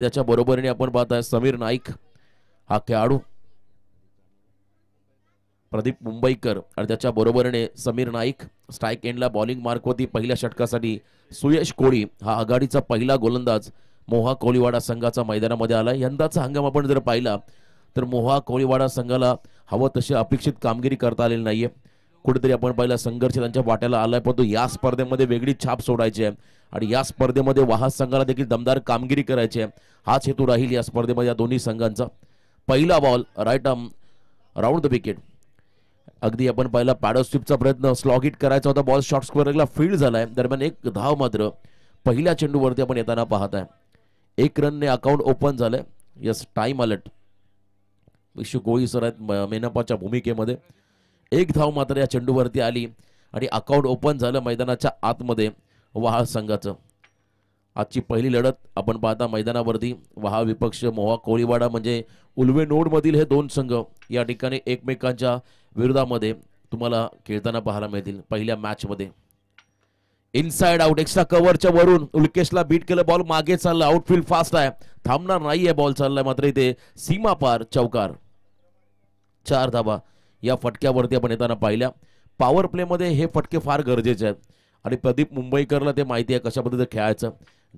त्याच्या बरोबरीने आपण पाहताय समीर नाईक हा खेळाडू, प्रदीप मुंबईकर आणि त्याच्या बरोबरीने समीर नाईक स्ट्राइक एंडला बॉलिंग मार्कवरती पहिल्या षटकासाठी सुयश कोळी हा आघाडीचा पहिला गोलंदाज मोहा कोळीवाडा संघाचा मैदानामध्ये आला। यंदाचा हंगाम आपण जर पाहिला तर मोहा कोळीवाडा संघाला हवं तशी अपेक्षित कामगिरी करता आलेली नाहीये। कुठेतरी आपण पाहिला संघर्ष त्यांच्या वाट्याला आलाय, परंतु या स्पर्धेमध्ये वेगळी छाप सोडायची आहे आणि या स्पर्धेमध्ये वाहा संघाला देखील दमदार कामगिरी करायची आहे। हाच हेतू राहील या स्पर्धेमध्ये या दोन्ही संघांचा। पहिला ball right arm round the wicket, अगदी आपण पाहिला पॅडल स्वीपचा प्रयत्न स्लॉग हिट करायचा होता, बॉल शॉर्ट स्क्वेअरला फील्ड झालाय। दरम्यान एक धाव मात्र पहिल्या चेंडूवरती आपण येताना पाहत आहे। एक रनने अकाउंट ओपन झालंय। यस, टाइम अलर्ट विशू कोळी सर आहेत मेनपाच्या भूमिकेमध्ये। एक धाव मात्र या चेंडूवरती आली आणि अकाउंट ओपन झालं मैदानाच्या आतमध्ये वहाळ संघाचं। आजची पहिली लढत आपण पाहता मैदानावरती वहाळ विपक्ष मोहा कोळीवाडा, म्हणजे उल्वे नोड मधील हे दोन संघ या ठिकाणी एकमेकांच्या विरोधामध्ये तुम्हाला खेळताना पाहायला मिळतील। पहिल्या मॅच मध्ये इनसाइड आउट एक्स्ट्रा कव्हरच्या वरून उल्केशला बीट केलं, बॉल मागे चालला, आउटफील्ड फास्ट आहे, थांबणार नाहीये, बॉल चाललाय मात्र इथे सीमा पार चौकार। 4 धावा या फटक्यावरती आपण येताना पाहिल्या। पॉवर प्ले मध्ये हे फटके फार गरजेचे आहेत आणि प्रदीप मुंबईकरला ते माहिती आहे कशा पद्धतीने खेळायचं।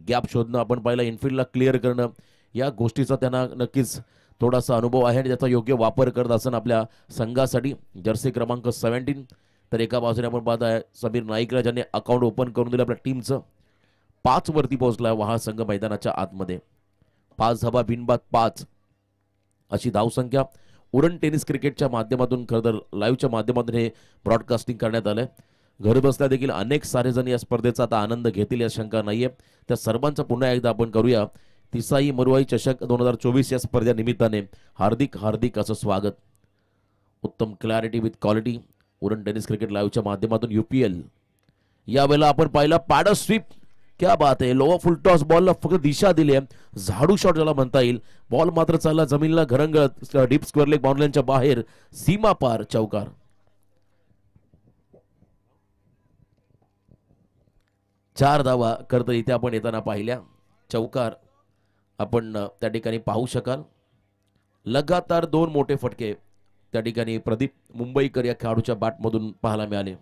गॅप शोधणं आपण पाहिलं, इनफिल्डला क्लिअर करणं, या गोष्टीचा त्यांना नक्कीच थोडासा अनुभव आहे आणि त्याचा योग्य वापर करत असताना आपल्या संघासाठी जर्सी क्रमांक 17। तर एका बाजूने आपण पाहताय समीर नाईकला ज्यांनी अकाउंट ओपन करून दिलं आपल्या टीमचं। 5 वरती पोहोचला वहाळ संघ मैदानाच्या आतमध्ये। 5 धावा बिनबाद 5 अशी धावसंख्या उरण टेनिस क्रिकेटच्या माध्यमातून खरं तर लाईव्हच्या माध्यमातून हे ब्रॉडकास्टिंग करण्यात आलंय। घर बसल्या देखील अनेक सारे जण या स्पर्धेचा आता आनंद घेतील या शंका नाहीये। त्या सर्वांचं पुन्हा एकदा आपण करूया तिसाई मरुआई चषक 2024 या स्पर्धे निमित्ताने हार्दिक हार्दिक असं स्वागत। उत्तम clarity with quality Uran tennis cricket लाईव्हच्या माध्यमातून यूपीएल। यावेळेला आपण पाहिला पॅडल स्वीप, क्या बात आहे, लोअर फुल टॉस बॉलला फक्त दिशा दिली आहे, झाडू शॉट ज्याला म्हणता येईल, बॉल मात्र चालला जमिनीला घरंगळत डीप स्क्वेअर लेग बाउंड्रीच्या बाहेर, सीमा पार चौकार। 4 धावा करत इथे आपण येताना पाहिल्या, चौकार आपण त्या ठिकाणी पाहू शकाल। लगातार 2 मोठे फटके त्या ठिकाणी प्रदीप मुंबईकर या खेळाडूच्या बॅटमधून पाहायला मिळाले।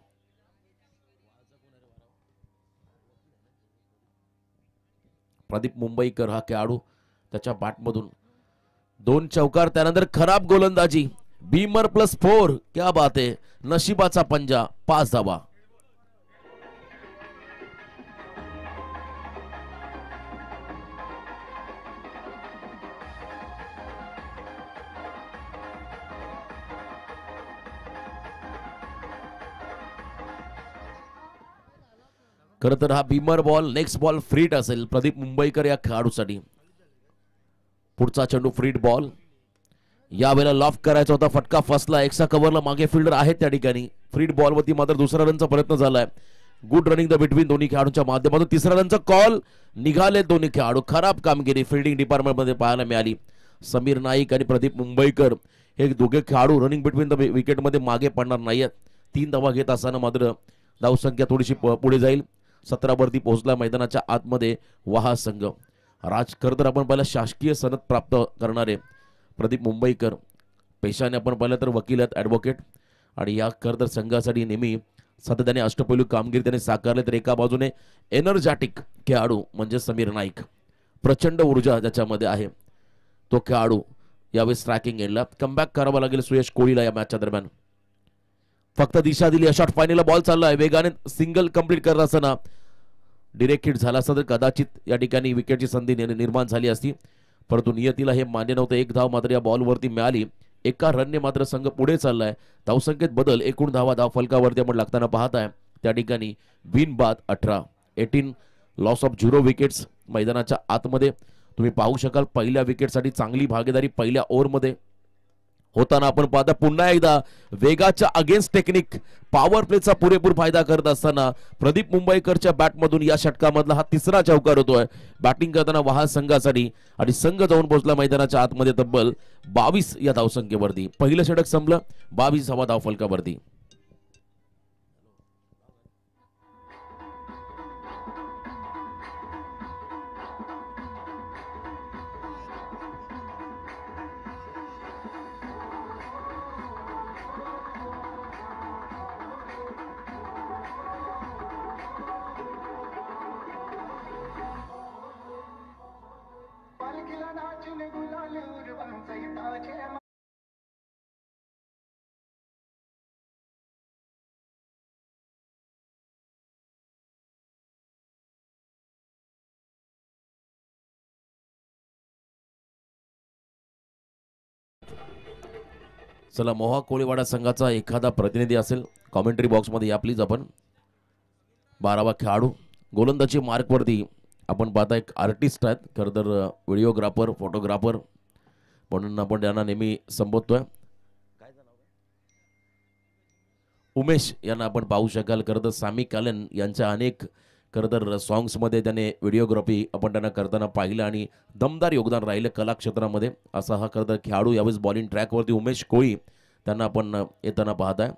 प्रदीप मुंबईकर हा खेळाडू त्याच्या बॅटमधून 2 चौकार, त्यानंतर खराब गोलंदाजी, बीमर +4, क्या बात आहे, नशिबाचा पंजा, 5 धावा। खरं तर हा बीमर बॉल नेक्स्ट बॉल फ्रीट असेल प्रदीप मुंबईकर या खेळाडूसाठी। पुढचा चेंडू फ्रीट बॉल, यावेळेला लॉफ्ट करायचा होता, फटका फसला, एक्स्ट्रा कव्हरला मागे फिल्डर आहेत त्या ठिकाणी। फ्रीट बॉलवरती मात्र दुसरा रनचा प्रयत्न झालाय। गुड रनिंग द बिटवीन दोन्ही खेळाडूंच्या माध्यमातून। तिसरा रनचा कॉल, निघाले दोन्ही खेळाडू, खराब कामगिरी फिल्डिंग डिपार्टमेंटमध्ये पाहायला मिळाली। समीर नाईक आणि प्रदीप मुंबईकर हे दोघे खेळाडू रनिंग बिटवीन द विकेटमध्ये मागे पडणार नाहीयेत। 3 धावा घेत असताना मात्र धावसंख्या थोडीशी पुढे जाईल। 17 वरती पोहोचला मैदानाच्या आतमध्ये वहाळ संघ। राज खरं तर आपण पाहिलं शासकीय सनद प्राप्त करणारे प्रदीप मुंबईकर, पेशाने आपण पाहिलं तर वकील आहेत, ॲडव्होकेट, आणि या खरं तर संघासाठी नेहमी सातत्याने अष्टपैलू कामगिरी त्याने साकारले। तर एका बाजूने एनर्जॅटिक खेळाडू म्हणजे समीर नाईक, प्रचंड ऊर्जा ज्याच्यामध्ये आहे तो खेळाडू यावेळी स्ट्रायकिंग एंडला कमबॅक करावा लागेल सुयश कोळीला या मॅचच्या दरम्यान। फक्त दिशा दिली, शॉट फायनलला बॉल चाललाय, वेगाने सिंगल कंप्लीट करत असताना डिरेक्ट हिट झाला असता तर कदाचित या ठिकाणी विकेटची संधी निर्माण झाली असती, परंतु नियतीला हे मान्य नव्हतं। 1 धाव मात्र या बॉलवरती मिळाली। एका रनने मात्र संघ पुढे चाललाय। धावसंख्येत बदल, एकूण धावा धाव फलकावरती आपण लागताना पाहताय त्या ठिकाणी बिनबाद 18 लॉस ऑफ 0 विकेट्स मैदानाच्या आतमध्ये तुम्ही पाहू शकाल। पहिल्या विकेटसाठी चांगली भागीदारी पहिल्या ओव्हरमध्ये होताना आपण पाहता। पुन्हा एकदा वेगाच्या अगेन्स्ट टेक्निक पॉवर प्लेचा पुरेपूर फायदा करत असताना प्रदीप मुंबईकरच्या बॅटमधून या षटकामधला हा तिसरा चौकार होतोय बॅटिंग करताना वहाळ संघासाठी, आणि संघ जाऊन पोहोचला मैदानाच्या आतमध्ये तब्बल 22 या धावसंख्येवरती। पहिलं षटक संपलं 22 धाव फलकावरती। चला, मोहा कोळीवाडा संघाचा एखादा प्रतिनिधी असेल कॉमेंट्री बॉक्समध्ये या प्लीज. आपण 12वा खेळाडू गोलंदाजी मार्कवरती आपण पाहता एक आर्टिस्ट आहेत, खरं तर व्हिडिओग्राफर फोटोग्राफर म्हणून आपण त्यांना नेहमी संबोधतोय. उमेश यांना आपण पाहू शकाल. खरं तर सॅमी कॅलन यांच्या अनेक खरं तर सॉंग्समध्ये त्याने व्हिडिओग्राफी आपण त्यांना करताना पाहिलं आणि दमदार योगदान राहिलं कला क्षेत्रामध्ये. असा हा खरं तर खेळाडू यावेळेस बॉलिंग ट्रॅकवरती उमेश कोळी त्यांना आपण येताना पाहत आहे.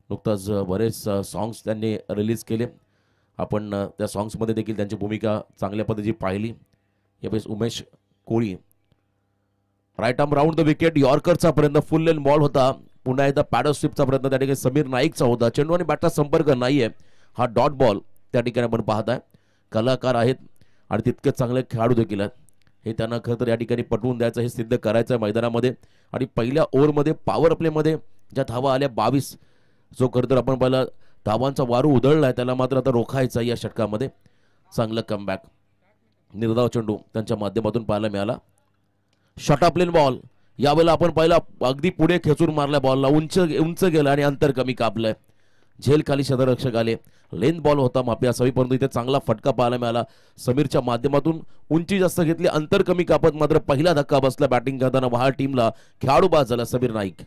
नुकताच बरेच सॉंग्स त्यांनी रिलीज केले. आपण त्या सॉंग्समध्ये देखील त्यांची भूमिका चांगल्या पद्धतीची पाहिली. यावेळेस Umesh Koli right arm round the wicket, यॉर्करचा प्रयत्न, फुल लेन बॉल होता. पुन्हा एकदा पॅडल स्वीपचा प्रयत्न त्या ठिकाणी समीर नाईकचा होता. चेंडू आणि बॅटचा संपर्क नाहीये. हा डॉट बॉल त्या ठिकाणी आपण पाहताय. कलाकार आहेत आणि तितके चांगले खेळाडू देखील आहेत. हे त्यांना खरं तर या ठिकाणी पटवून द्यायचं, हे सिद्ध करायचं आहे मैदानामध्ये. आणि पहिल्या ओव्हरमध्ये पॉवर प्लेमध्ये ज्या धावा आल्या 22, जो खरं तर आपण पहिला धावांचा वारू उधळला आहे त्याला मात्र आता रोखायचा या षटकामध्ये. चांगलं कमबॅक, निर्धाव चेंडू त्यांच्या माध्यमातून पाहायला मिळाला. शॉर्ट प्लेन बॉल यावेळेला आपण पाहिला अगदी पुढे खेचून मारल्या बॉलला, उंच गेला आणि अंतर कमी कापलंय. झेल खाली क्षेत्ररक्षक आले. लेन बॉल होता माफी असावी, परंतु इथे चांगला फटका पाहायला मिळाला. समीरच्या माध्यमातून उंची जास्त घेतली, अंतर कमी कापत मात्र पहिला धक्का बसला बॅटिंग करताना वहाळ टीमला. खेळाडू बाद झाला समीर नाईक.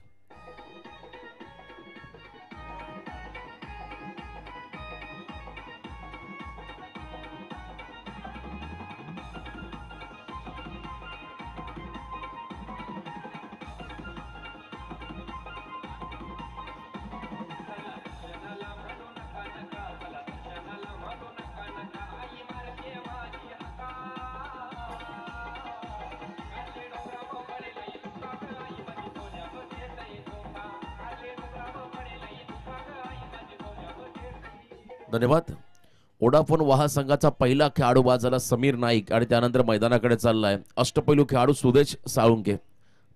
धन्यवाद. वोडाफोन वाहा संघाचा पहिला खेळाडू बाद झाला समीर नाईक आणि त्यानंतर मैदानाकडे चाललाय अष्टपैलू खेळाडू सुदेश साळुंके.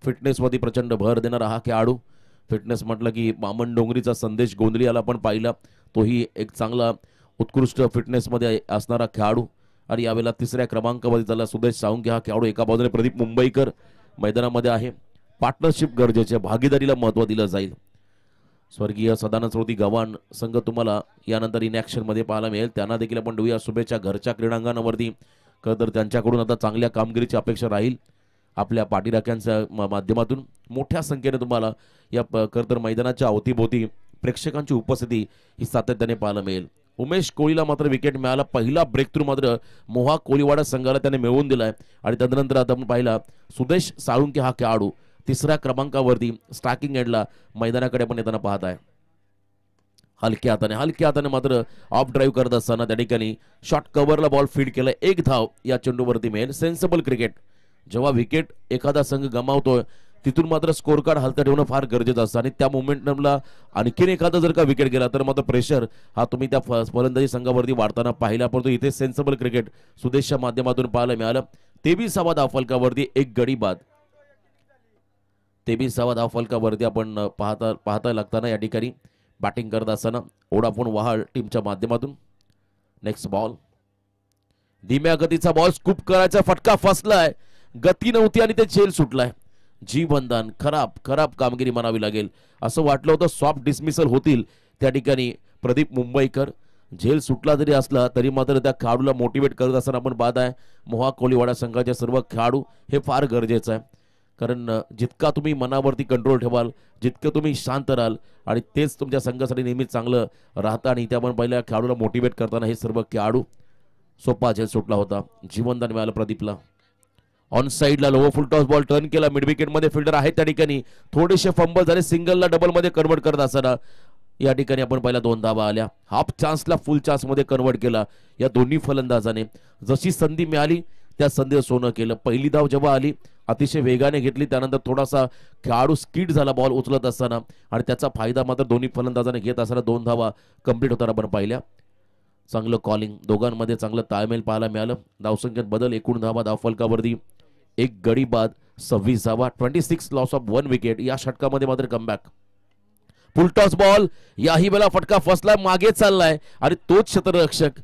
फिटनेसमध्ये प्रचंड भर देणारा हा खेळाडू. फिटनेस म्हटलं की मामन डोंगरीचा संदेश गोंधळीयाला आपण पाहिला, तोही एक चांगला उत्कृष्ट फिटनेसमध्ये असणारा खेळाडू. आणि यावेळेला तिसऱ्या क्रमांकावरती झाला सुदेश साळुंके हा खेळाडू. एका बाजूने प्रदीप मुंबईकर मैदानामध्ये आहे. पार्टनरशिप गरजेचे, भागीदारीला महत्त्व दिलं जाईल. स्वर्गीय सदानंद स्रोती गव्हाण संघ तुम्हाला यानंतर इन ॲक्शनमध्ये पाहायला मिळेल. त्यांना देखील आपण देऊया शुभेच्छा घरच्या क्रीडांगणावरती. खरं तर त्यांच्याकडून आता चांगल्या कामगिरीची अपेक्षा राहील. आपल्या पाठीराख्यांच्या माध्यमातून मोठ्या संख्येने तुम्हाला या खरं तर मैदानाच्या अवतीभोवती प्रेक्षकांची उपस्थिती ही सातत्याने पाहायला मिळेल. उमेश कोळीला मात्र विकेट मिळाला. पहिला ब्रेक थ्रू मात्र मोहा कोळीवाडा संघाला त्याने मिळवून दिलाय. आणि त्यानंतर आता आपण पाहिला सुदेश साळुंके हा खेळाडू तिसऱ्या क्रमांकावरती स्ट्रायकिंग एंडला मैदानाकडे आपण येताना पाहत आहे. हलक्या हाताने मात्र ऑफ ड्राईव्ह करत असताना त्या ठिकाणी शॉर्ट कव्हरला बॉल फीड केला. एक धाव या चेंडूवरती मिळेल. Sensible cricket. जेव्हा विकेट एखादा संघ गमावतोय तिथून मात्र स्कोर कार्ड हलतं ठेवणं फार गरजेचं असतं. आणि त्या मोमेंटमला आणखीन एखादा जर का विकेट गेला तर मात्र प्रेशर हा तुम्ही त्या फलंदाजी संघावरती वाढताना पाहिला. परंतु इथे सेन्सिबल क्रिकेट सुदेशच्या माध्यमातून पाहायला मिळालं. 23वा धावफलकावरती एक गडी बाद. 23वा धावफलकावरती आपण पाहता लागताना या ठिकाणी बॅटिंग करत असताना वोडाफोन वहाळ टीमच्या माध्यमातून. नेक्स्ट बॉल, धीम्या गतीचा बॉल, स्कूप करायचा, फटका फसलाय. गती नव्हती आणि ते झेल सुटलाय. जीवनदान खराब कामगिरी म्हणावी लागेल. असं वाटलं होतं सॉफ्ट डिसमिसल होतील त्या ठिकाणी प्रदीप मुंबईकर. झेल सुटला जरी असला तरी मात्र त्या खेळाडूला मोटिवेट करत असताना आपण पाहत आहे मोहा कोळीवाडा संघाचे सर्व खेळाडू. हे फार गरजेचं आहे, कारण जितका तुम्ही मनावरती कंट्रोल ठेवाल, जितकं तुम्ही शांत राहाल आणि तेच तुमच्या संघासाठी नेहमी चांगलं राहतं. आणि त्यामुळे पहिल्या खेळाडूला मोटिवेट करताना हे सर्व खेळाडू. सोपा झेल सुटला होता. जीवनदान मिळालं प्रदीपला. ऑन साईडला लोअर फुल टॉस बॉल टर्न केला. मिड विकेटमध्ये फिल्डर आहे त्या ठिकाणी. थोडेसे फंबल झाले. सिंगलला डबलमध्ये कन्वर्ट करत असताना या ठिकाणी आपण पहिला 2 धावा आल्या. हाफ चान्सला फुल चान्समध्ये कन्वर्ट केला या दोन्ही फलंदाजाने. जशी संधी मिळाली त्या संधीचं सोनं केलं. पहिली धाव जेव्हा आली अतिशय वेगाने घेतली. त्यानंतर थोडासा खेळाडू स्किड झाला बॉल उचलत असताना आणि त्याचा फायदा मात्र दोन्ही फलंदाजाने घेत असताना 2 धावा कंप्लीट होताना आपण पाहिल्या. चांगलं कॉलिंग, दोघांमध्ये चांगलं ताळमेळ पाहायला मिळालं. धावसंख्येत बदल, एकूण धावा धावफलकावरती एक गडी बाद. 26 धावा, 26 लॉस ऑफ 1 विकेट. या षटकामध्ये मात्र कमबॅक. फुलटॉस बॉल, याही वेळेला फटका फसलाय, मागे चाललाय आणि तोच क्षेत्ररक्षक.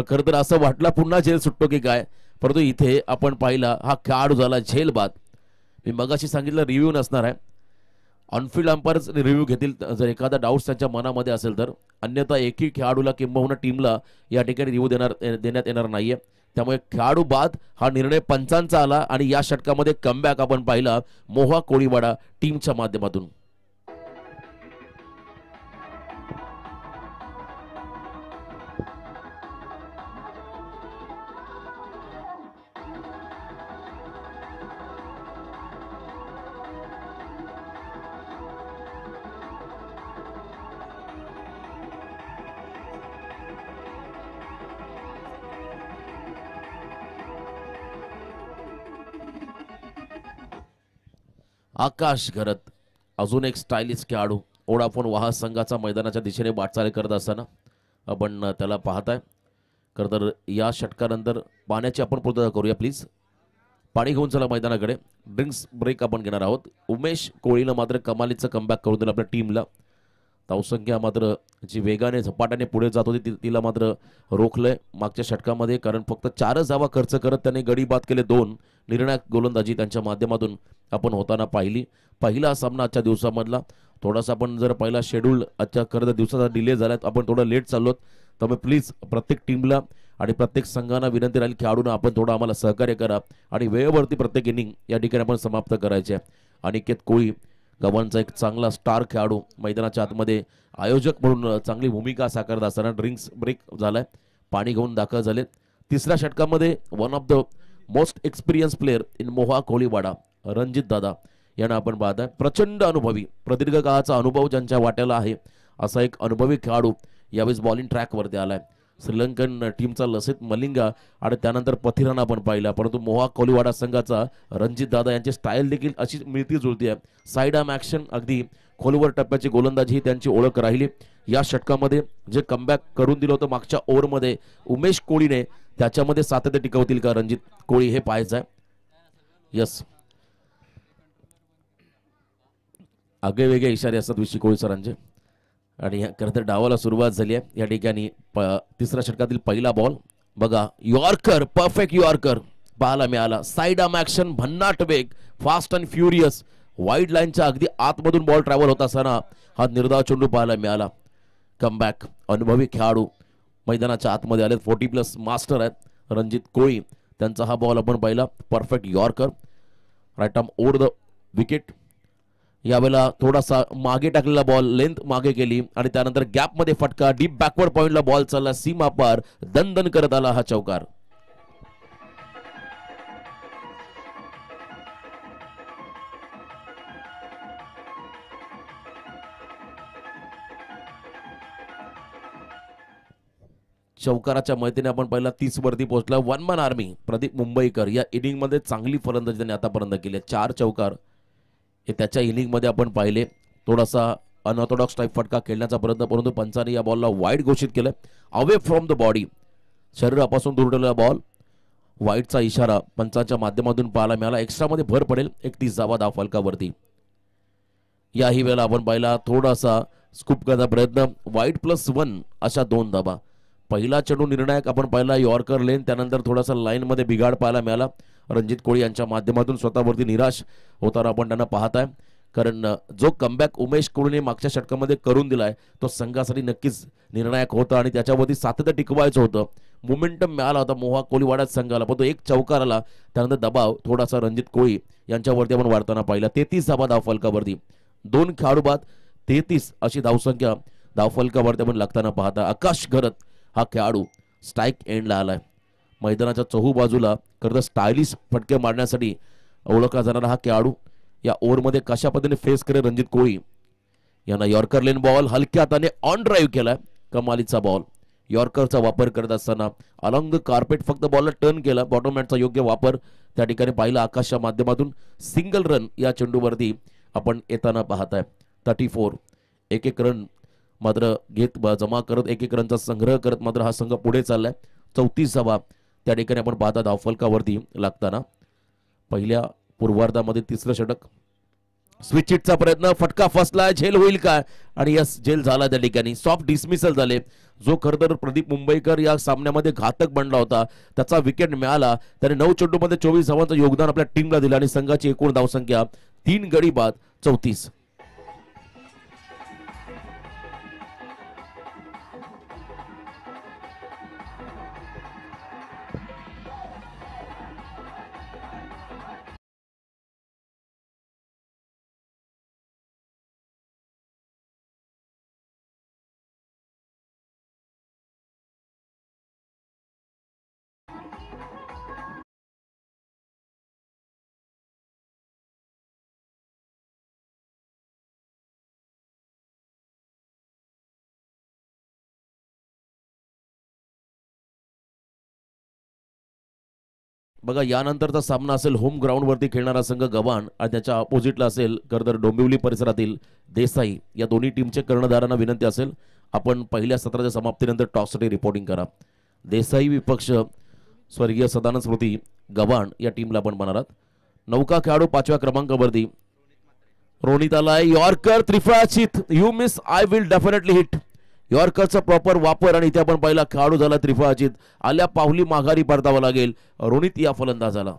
खरं तर असं वाटलं पुन्हा झेल सुटतो की काय, परंतु इथे आपण पाहिला हा खेळाडू झाला झेलबाद. मी मगाशी सांगितलं रिव्ह्यू नसणार आहे, ऑनफिल्ड अंपायर्स रिव्ह्यू घेतील जर एखादा डाऊट त्यांच्या मनामध्ये असेल तर, अन्यथा एकही खेळाडूला किंबहुना टीमला या ठिकाणी रिव्ह्यू देण्यात येणार नाहीये. त्यामुळे खेळाडू बाद हा निर्णय पंचांचा आला आणि या षटकामध्ये कमबॅक आपण पाहिला मोहा कोळीवाडा टीमच्या माध्यमातून. आकाश घरत अजून एक स्टायलिश खेळाडू ओडाफोन वाहा संघाचा मैदानाच्या दिशेने वाटचाल करत असताना आपण त्याला पाहताय. खरं तर या षटकानंतर पाण्याची आपण पूर्तता करूया प्लीज. पाणी घेऊन चला मैदानाकडे. ड्रिंक्स ब्रेक आपण घेणार आहोत. उमेश कोळीनं मात्र कमालीचं कमबॅक करून दिलं आपल्या टीमला. धावसंख्या मात्र जी वेगाने झपाट्याने पुढे जात होती तिला मात्र रोखलंय मागच्या षटकामध्ये, कारण फक्त 4च धावा खर्च करत त्याने गडी बाद केले 2. निर्णायक गोलंदाजी त्यांच्या माध्यमातून आपण होताना पाहिली. पहिला सामना आजच्या दिवसामधला. थोडासा आपण जर पहिला शेड्यूल आजच्या खरं दिवसाचा डिले झाला, आपण थोडं लेट चाललोत, त्यामुळे प्लीज प्रत्येक टीमला आणि प्रत्येक संघांना विनंती राहील खेळाडूंना आपण थोडं आम्हाला सहकार्य करा आणि वेळेवरती प्रत्येक इनिंग या ठिकाणी आपण समाप्त करायचे. अनिकेत कोळी गव्हाणचा एक चांगला स्टार खेळाडू मैदानाच्या आतमध्ये आयोजक म्हणून चांगली भूमिका साकारत असताना ड्रिंक्स ब्रेक झालाय, पाणी घेऊन दाखल झाले. तिसऱ्या षटकामध्ये one of the most experience player in Moha Koliwada Ranjit दादा यांना आपण पाहताय. प्रचंड अनुभवी, प्रदीर्घ काळाचा अनुभव ज्यांच्या वाट्याला आहे असा एक अनुभवी खेळाडू यावेळेस बॉलिंग ट्रॅकवरती आलाय. श्रीलंकन टीमचा लसित मलिंगा आणि त्यानंतर पथिराना आपण पाहिला, परंतु मोहा कोळीवाडा संघाचा रणजित दादा यांची स्टाईल देखील अशी मिळती जुळती आहे. साईड आर्म ॲक्शन, अगदी खोलवर टप्प्याची गोलंदाजी ही त्यांची ओळख राहिली. या षटकामध्ये जे कमबॅक करून दिलं होतं मागच्या ओव्हरमध्ये उमेश कोळीने, त्याच्यामध्ये सातत्य टिकवतील का रणजित कोळी हे पाहायचं आहे. यस, आगळेवेगळे इशारे असतात विशी कोळी सरांचे. आणि खरं तर डावाला सुरुवात झाली आहे. या ठिकाणी तिसऱ्या षटकातील पहिला बॉल बघा, यॉर्कर, परफेक्ट यॉर्कर पाहायला मिळाला. साईड आर्म ॲक्शन, भन्नाट वेग, फास्ट अँड फ्युरियस, वाईड लाईनच्या अगदी आतमधून बॉल ट्रॅव्हल होत असताना हा निर्धाव चेंडू पाहायला मिळाला. कमबॅक, अनुभवी खेळाडू मैदानाच्या आतमध्ये आले, 40+ मास्टर आहेत रणजित कोळी. त्यांचा हा बॉल आपण पाहिला, perfect yorker, right arm over the wicket. यावेळेला थोडासा मागे टाकलेला बॉल लेंथ मागे केली आणि त्यानंतर गॅपमध्ये फटका, डीप बॅकवर्ड पॉइंटला बॉल चालला, सीमा पार दणदण करत आला हा चौकार. चौकाराच्या मैत्रीने आपण पहिला 30 वरती पोहोचला. वन मॅन आर्मी प्रदीप मुंबईकर या इनिंग मध्ये चांगली फलंदाजी त्यांनी आतापर्यंत केली. 4 चौकार हे त्याच्या इनिंग मध्ये आपण पाहिले. थोडासा अनऑर्थोडॉक्स टाईप फटका खेळण्याचा प्रयत्न, परंतु पंचाने या बॉलला वाईड घोषित केलं. अवे फ्रॉम द बॉडी, शरीरापासून दूर ठेवलेला बॉल, वाईडचा इशारा पंचांच्या माध्यमातून पाहायला मिळाला. एक्स्ट्रामध्ये भर पडेल 31 धावा धाव फलकावरती. याही वेळेला आपण पाहिला थोडासा स्कूप करण्याचा प्रयत्न, वाईड +1 अशा 2 धावा. पहिला चेंडू निर्णायक आपण पाहिला यॉर्कर लेन, त्यानंतर थोडासा लाईनमध्ये बिघाड पाहायला मिळाला. रणजित कोळी यांच्या माध्यमातून स्वतःवरती निराश होताना आपण त्यांना पाहताय, कारण जो कमबॅक उमेश कोळीने मागच्या षटकामध्ये करून दिलाय तो संघासाठी नक्कीच निर्णायक होता आणि त्याच्यावरती सातत्य टिकवायचं होतं. मोमेंटम मिळाला होता मोहा कोळीवाड्यात संघाला, पण तो एक चौकार आला, त्यानंतर दबाव थोडासा रणजित कोळी यांच्यावरती आपण वाढताना पाहिला. 33 धावा धाव फलकावरती, 2 खेळाडू बाद, 33 अशी धावसंख्या धाव फलकावरती आपण लागताना पाहता. आकाश घरत हा खेळाडू स्ट्राईक एंडला आलाय. मैदानाच्या चहू बाजूला खरं स्टायलिश फटके मारण्यासाठी ओळखला जाणारा हा खेळाडू या ओव्हरमध्ये कशा पद्धतीने फेस करेल रणजित कोळी यांना. यॉर्कर लेन बॉल हलक्या हाताने ऑन ड्राईव्ह केलाय, कमालीचा बॉल. यॉर्करचा वापर करत असताना अलॉंग द कार्पेट फक्त बॉलला टर्न केला, बॉटम हँडचा योग्य वापर त्या ठिकाणी पाहिला आकाशच्या माध्यमातून. सिंगल रन या चेंडूवरती आपण येताना पाहताय. 34 एक रन मात्र घेत जमा करत, एक रनचा संग्रह करत मात्र हा संघ पुढे चाललाय. 34 धावा त्या ठिकाणी आपण पाहता धावफलकावरती लागताना. पहिल्या पूर्वार्धामध्ये तिसरं षटक. स्विच हिटचा प्रयत्न, फटका फसला, झेल होईल का? आणि यस, झेल झाला त्या ठिकाणी. सॉफ्ट डिसमिसल झाले. जो खरं तर प्रदीप मुंबईकर या सामन्यामध्ये घातक बनला होता, त्याचा विकेट मिळाला. त्याने 9 चेंडूमध्ये 24 धावांचं योगदान आपल्या टीमला दिलं आणि संघाची एकूण धावसंख्या 3 गडी बाद 34. बघा, यानंतरचा सामना असेल होम ग्राउंडवरती खेळणारा संघ गव्हाण आणि त्याच्या ऑपोजिटला असेल खरं डोंबिवली परिसरातील देसाई. या दोन्ही टीमचे कर्णधारांना विनंती असेल, आपण पहिल्या सत्राच्या समाप्तीनंतर टॉससाठी रिपोर्टिंग करा. देसाई विपक्ष स्वर्गीय सदानंद स्मृती गव्हाण या टीमला आपण बनणार. नौका खेळाडू 5व्या क्रमांकावरती रोनिताला यॉर्कर त्रिफळाचित. You miss, I will definitely hit. यॉर्करचा प्रॉपर वापर आणि इथे आपण पहिला खेळाडू झाला त्रिफळाचित. आल्या पावली माघारी परतावं लागेल रोनित या फलंदाजाला.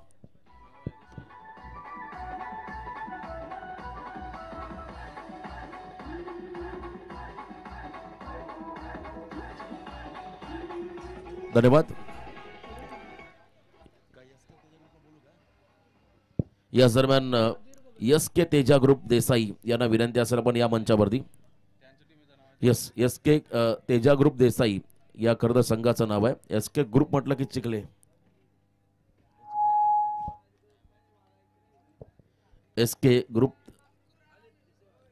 धन्यवाद. याच दरम्यान एस के तेजा ग्रुप देसाई यांना विनंती असेल आपण या मंचावरती. एस के तेजा ग्रुप देसाई या खरं संघाचं नाव आहे. एस के ग्रुप म्हटलं की चिखले. एस के ग्रुप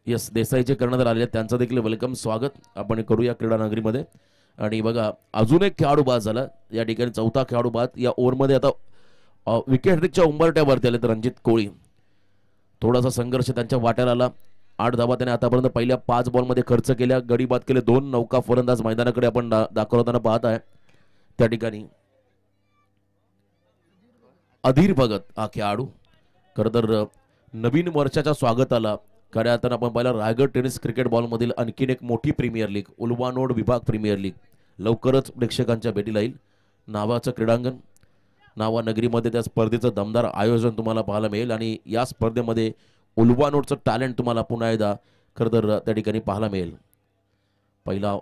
यस देसाईचे कर्णधार आले, त्यांचं देखील वेलकम स्वागत आपण करूया क्रीडा नगरीमध्ये. आणि बघा, अजून एक खेळाडू बाद झाला या ठिकाणी, चौथा खेळाडू बाद या ओव्हरमध्ये. आता विकेट हॅट्रिकच्या उंबरट्यावरती आले तर रणजित कोळी. थोडासा संघर्ष त्यांच्या वाट्याला आला. 8 धावा त्याने आतापर्यंत पहिल्या 5 बॉलमध्ये खर्च केल्या, गडी बाद केले. 2 नौका फलंदाज मैदानाकडे आपण दाखवताना पाहत आहे. त्या ठिकाणी अधीर भगत हा खेळाडू खरं तर नवीन वर्षाच्या स्वागताला खऱ्या अर्थानं आपण पाहिलं रायगड टेनिस क्रिकेट बॉलमधील आणखीन एक मोठी प्रीमियर लीग, उलवानोड विभाग प्रीमियर लीग लवकरच प्रेक्षकांच्या भेटीला येईल. नावाचं क्रीडांगण, नावा नगरीमध्ये त्या स्पर्धेचं दमदार आयोजन तुम्हाला पाहायला मिळेल आणि या स्पर्धेमध्ये उलवानोडचं टॅलेंट तुम्हाला पुन्हा एकदा खरं तर त्या ठिकाणी पाहायला मिळेल. पहिला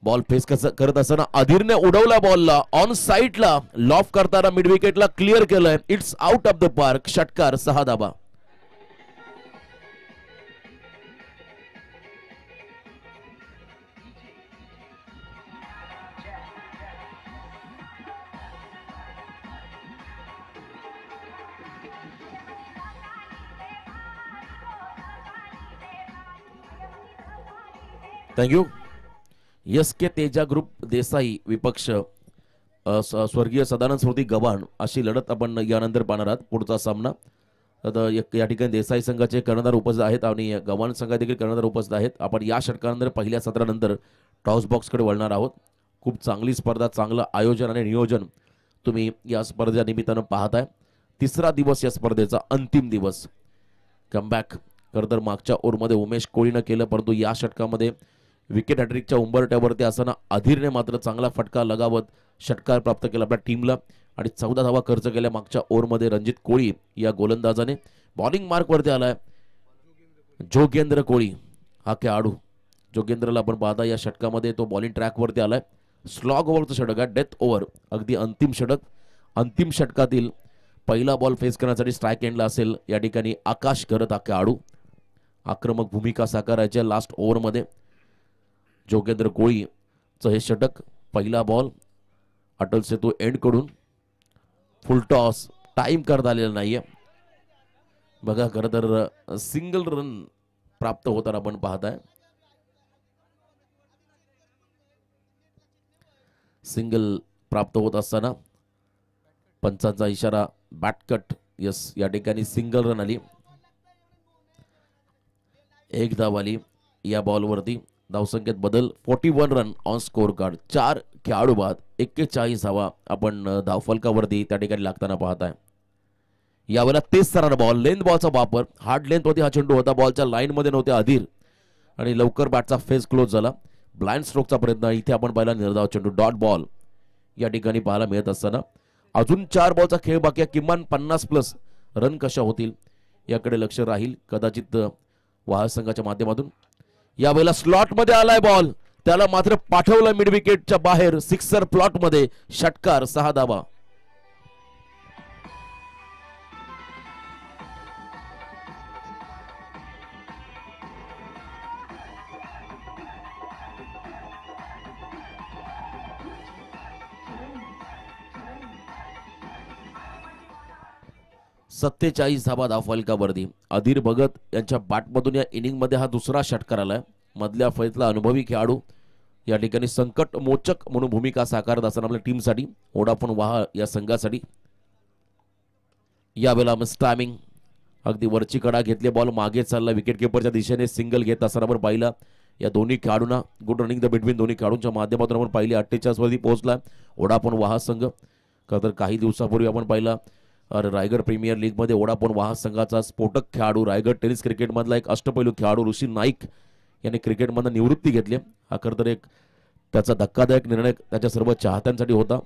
बॉल फेस करत असताना अधीरने उडवला बॉलला ऑन साईडला, लॉफ करताना मिड विकेटला क्लिअर केलंय. It's out of the park. षटकार, 6 धाबा. थँक्यू. एस के तेजा ग्रुप देसाई विपक्ष स्वर्गीय सदानंद स्मृती गव्हाण अशी लढत आपण यानंतर पाहणार आहात. पुढचा सामना आता या ठिकाणी देसाई संघाचे कर्णधार उपस्थित आहेत आणि गव्हाण संघात देखील कर्णधार उपस्थित आहेत. आपण या षटकानंतर पहिल्या सत्रानंतर टॉस बॉक्सकडे वळणार आहोत. खूप चांगली स्पर्धा, चांगलं आयोजन आणि नियोजन तुम्ही या स्पर्धेच्या निमित्तानं पाहताय. तिसरा दिवस या स्पर्धेचा, अंतिम दिवस. कमबॅक खरं तर मागच्या ओव्हरमध्ये उमेश कोळीनं केलं, परंतु या षटकामध्ये विकेट हॅट्रिकच्या उंबरट्यावरती असताना अधीरने मात्र चांगला फटका लगावत षटकार प्राप्त केला आपल्या टीमला आणि 14 धावा खर्च केल्या मागच्या ओव्हरमध्ये. रणजित कोळी या गोलंदाजाने बॉलिंग मार्कवरती आलाय. जोगेंद्र कोळी हा खेळाडू, जोगेंद्रला आपण पाहता या षटकामध्ये तो बॉलिंग ट्रॅकवरती आलाय. स्लॉग ओव्हरचं षटक आहे, डेथ ओव्हर, अगदी अंतिम षटक. अंतिम षटकातील पहिला बॉल फेस करण्यासाठी स्ट्राईक एंडला असेल या ठिकाणी आकाश करत हा खेळाडू. आक्रमक भूमिका साकारायच्या लास्ट ओव्हरमध्ये. जोगेंद्र कोळीचं हे षटक. पहिला बॉल अटल सेतू एंड कडून फुल टॉस, टाइम करता आलेला नाहीये. बघा, खरं तर सिंगल रन प्राप्त होताना आपण पाहताय. सिंगल प्राप्त होत असताना पंचांचा इशारा, बॅटकट. यस, या ठिकाणी सिंगल रन आली, 1 धाव आली या बॉलवरती. धावसंख्येत बदल, 41 रन ऑन स्कोर कार्ड. 4 खेळाडू बाद, 41 धावा आपण धावफलकावरती त्या ठिकाणी लागताना पाहताय. यावेळेला तेच सरळ बॉल, लेंथ बॉलचा वापर, हार्ड लेंथ मध्ये हा चेंडू होता, बॉलच्या लाईन मध्ये नव्हते अधीर आणि लवकर बॅटचा फेस क्लोज झाला. ब्लाइंड स्ट्रोकचा प्रयत्न इथे आपण पाहिला, निर्धाव चेंडू डॉट बॉल या ठिकाणी पाहायला मिळत असताना अजून 4 बॉलचा खेळ बाकी आहे. किमान 50+ रन कशा होतील याकडे लक्ष राहील कदाचित वाहक संघाच्या माध्यमातून. यावेळेला स्लॉट मध्ये आलाय बॉल, त्याला मात्र पाठवलं मिड विकेटच्या बाहेर, सिक्सर प्लॉट मध्ये, षटकार, 6 धावा. सत्तेचाळीस धावा धावफलकावरती. अधीर भगत यांच्या बॅटमधून या इनिंग मध्ये हा दुसरा षटकार आलाय. मधल्या फळीतला अनुभवी खेळाडू या ठिकाणी संकट मोचक म्हणून भूमिका साकारत असताना आपल्या टीमसाठी, वोडाफोन वाहा या संघासाठी. यावेळेला टायमिंग अगदी वरची कडा घेतली, बॉल मागे चालला, विकेट किपरच्या दिशेने सिंगल घेत असताना आपण पाहिला. या दोन्ही खेळाडूंना गुड रनिंग द बिटवीन दोन्ही खेळाडूंच्या माध्यमातून आपण पाहिली. 48 वरती पोहोचला वोडाफोन वाहा संघ. तर काही दिवसापूर्वी आपण पाहिला रायगड प्रीमियर लीग मध्ये वोडाफोन वाहा संघाचा स्फोटक खेळाडू, रायगड टेनिस क्रिकेट मधला एक अष्टपैलू खेळाडू ऋषी नाईक यांनी क्रिकेटमधून निवृत्ती घेतली. हा खरं तर एक त्याचा धक्कादायक निर्णय त्याच्या सर्व चाहत्यांसाठी होता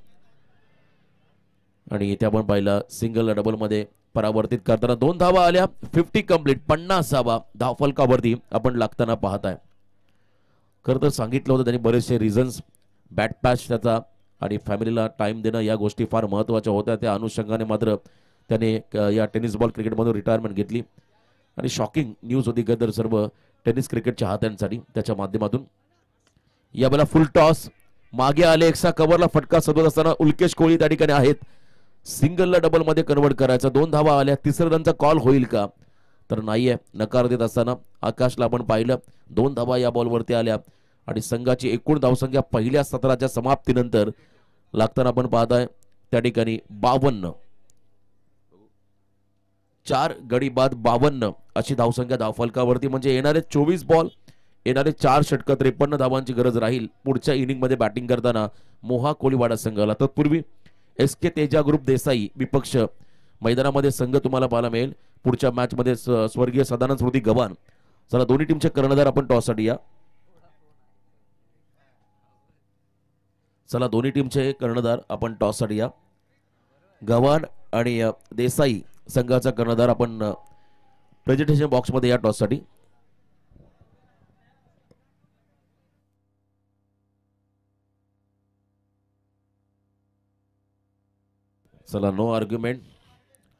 आणि इथे आपण पाहिला सिंगल डबल मध्ये परावर्तित करताना 2 धावा आल्या. 50 कंप्लीट, 50 धावा धावफलकावरती आपण लागताना पाहताय. खरं तर सांगितलं होतं त्यांनी बरेचसे रिझन्स, बॅट पॅच त्याचा आणि फॅमिलीला टाइम देणं या गोष्टी फार महत्त्वाच्या होत्या. त्या अनुषंगाने मात्र त्याने या टेनिस बॉल क्रिकेटमधून रिटायरमेंट घेतली आणि शॉकिंग न्यूज होती गदर सर्व टेनिस क्रिकेट चाहत्यांसाठी त्याच्या माध्यमातून. यावेळेला फुल टॉस, मागे आले, एक्स्ट्रा कव्हरला फटका सदवत असताना उल्केश कोहली त्या ठिकाणी आहेत. सिंगलला डबल मध्ये कन्वर्ट करायचा. 2 धावा आल्या. तिसऱ्या रनचा कॉल होईल का, तर नाहीये. नकार देत असताना आकाशला आपण पाहिलं. 2 धावा या बॉलवरती आल्या आणि संघाची एकूण धावसंख्या पहिल्या सत्राच्या समाप्तीनंतर लागताना आपण पाहताय त्या ठिकाणी 52. 4 गडी बाद 52 अशी धावसंख्या धावफलकावरती. म्हणजे येणारे 24 बॉल, येणारे 4 षटक, 53 धावांची गरज राहील पुढच्या इनिंग मध्ये बॅटिंग करताना मोहा कोलीवाडा संघाला. तत्पूर्वी SK तेजा ग्रुप देसाई विपक्ष मैदानामध्ये संघ तुम्हाला पाहायला मिळेल. पुढच्या मॅच मध्ये स्वर्गीय सदानंद स्मृती गव्हाण. चला दोन्ही टीमचे कर्णधार आपण टॉससाठी या. चला दोन्ही टीमचे कर्णधार आपण टॉससाठी या. गव्हाण आणि देसाई संघाचा कर्णधार आपण प्रेझेंटेशन बॉक्स मध्ये या टॉससाठी. चला नो आर्ग्युमेंट.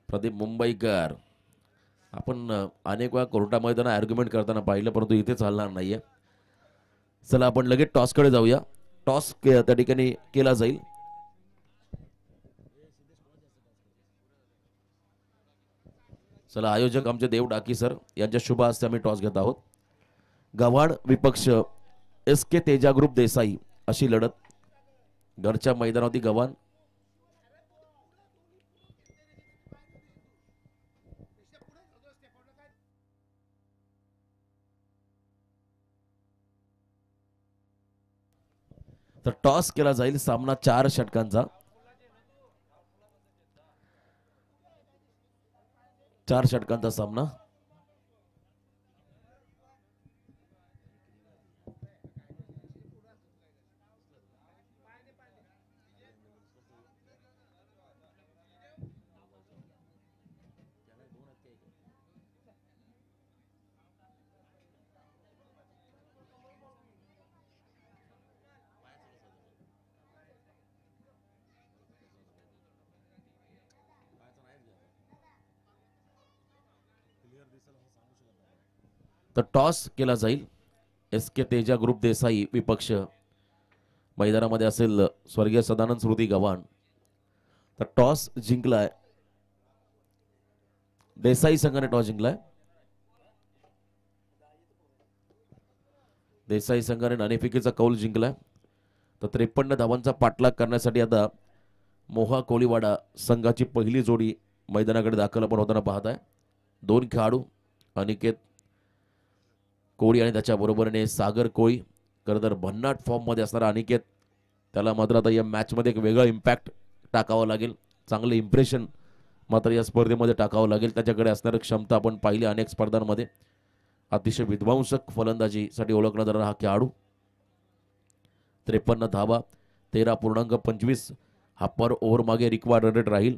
प्रदीप मुंबईकर, आपण अनेक वेळा कोर्टामध्ये त्यांना आर्ग्युमेंट करताना पाहिलं, परंतु इथे चालणार नाहीये. चला आपण लगेच टॉसकडे जाऊया. टॉस त्या ठिकाणी केला जाईल. चला आयोजक आमचे देव डाकी सर यांच्या शुभ हस्ते आम्ही टॉस घेत आहोत. गव्हाण विपक्ष SK तेजा ग्रुप देसाई अशी लढत. घरच्या मैदानावरती गव्हाण. तर टॉस केला जाईल. सामना 4 षटकांचा. 4 षटकांचा सामना. तर टॉस केला जाईल. SK तेजा ग्रुप देसाई विपक्ष मैदानामध्ये असेल स्वर्गीय सदानंद स्मृती गव्हाण. तर टॉस जिंकलाय देसाई संघाने. टॉस जिंकलाय देसाई संघाने. नाणेफेकीचा कौल जिंकलाय. तर 53 धावांचा पाठलाग करण्यासाठी आता मोहा कोलीवाडा संघाची पहिली जोडी मैदानाकडे दाखल आपण होताना पाहत आहे. 2 खेळाडू अनिकेत कोळी आणि त्याच्या बरोबरीने सागर कोळी. खरं तर भन्नाट फॉर्म मध्ये असणारा अनिकेत, त्याला मात्र आता या मॅच मध्ये एक वेगळा इम्पॅक्ट टाकावा लागेल. चांगले इम्प्रेशन मात्र या स्पर्धेमध्ये टाकावं लागेल. त्याच्याकडे असणारी क्षमता आपण पाहिली अनेक स्पर्धांमध्ये. अतिशय विध्वंसक फलंदाजीसाठी ओळखला जाणारा हा खेळाडू. 53 धावा, 13.25 हा पर ओव्हर मागे रिक्वायर्ड रेट राहील.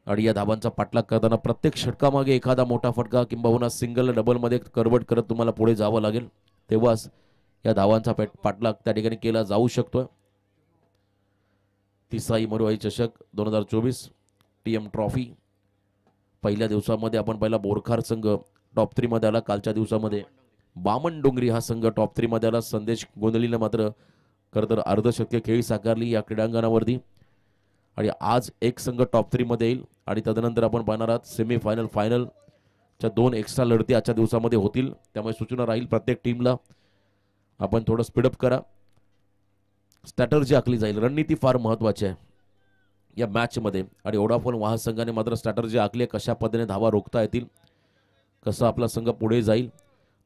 आणि या धावांचा पाठलाग करताना प्रत्येक षटकामागे एखादा मोठा फटका किंबहुना सिंगल डबलमध्ये कन्वर्ट करत तुम्हाला पुढे जावं लागेल. तेव्हाच या धावांचा पाठलाग त्या ठिकाणी केला जाऊ शकतोय. तिसाई मरुआई चषक 2024 TM ट्रॉफी पहिल्या दिवसामध्ये आपण पहिला बोरखार संघ टॉप 3 मध्ये आला. कालच्या दिवसामध्ये बामणडोंगरी हा संघ टॉप 3 मध्ये आला. संदेश गोंधलीने मात्र खरं तर अर्धशतकीय खेळी साकारली या क्रीडांगणावरती. आणि आज एक संघ टॉप 3 मध्ये येईल आणि तदनंतर आपण पाहणार आहात सेमीफायनल फायनलच्या 2 एक्स्ट्रा लढती आजच्या दिवसामध्ये होतील. त्यामुळे सूचना राहील प्रत्येक टीमला आपण थोडं स्पीडअप करा. स्ट्रॅटर्जी आखली जाईल. रणनीती फार महत्त्वाची आहे या मॅचमध्ये. आणि वोडाफोन वाहा संघाने मात्र स्ट्रॅटर्जी आखली, कशा पद्धतीने धावा रोखता येतील, कसं आपला संघ पुढे जाईल.